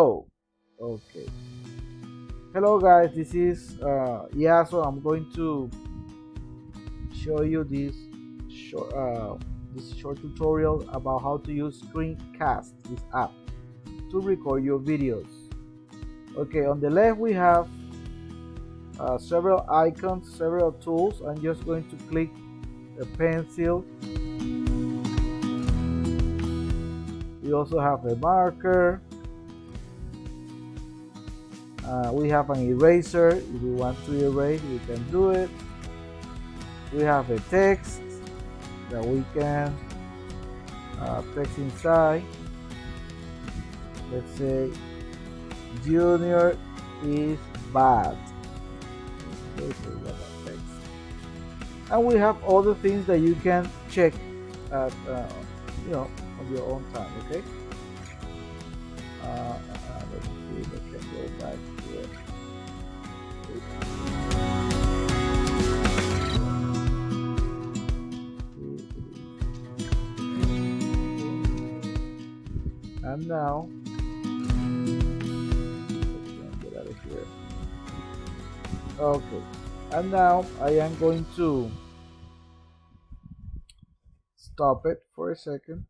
Oh, okay. Hello guys, this is so I'm going to show you this short tutorial about how to use Screencast, this app, to record your videos. Okay, on the left we have several icons, several tools. I'm just going to click the pencil. We also have a marker. We have an eraser. If we want to erase, we can do it. We have a text that we can text inside. Let's say Junior is bad. Okay, so we got that text. And we have other things that you can check at on your own time. Okay. Let's see if I can go back here. And now, let's get out of here. Okay. And now I am going to stop it for a second.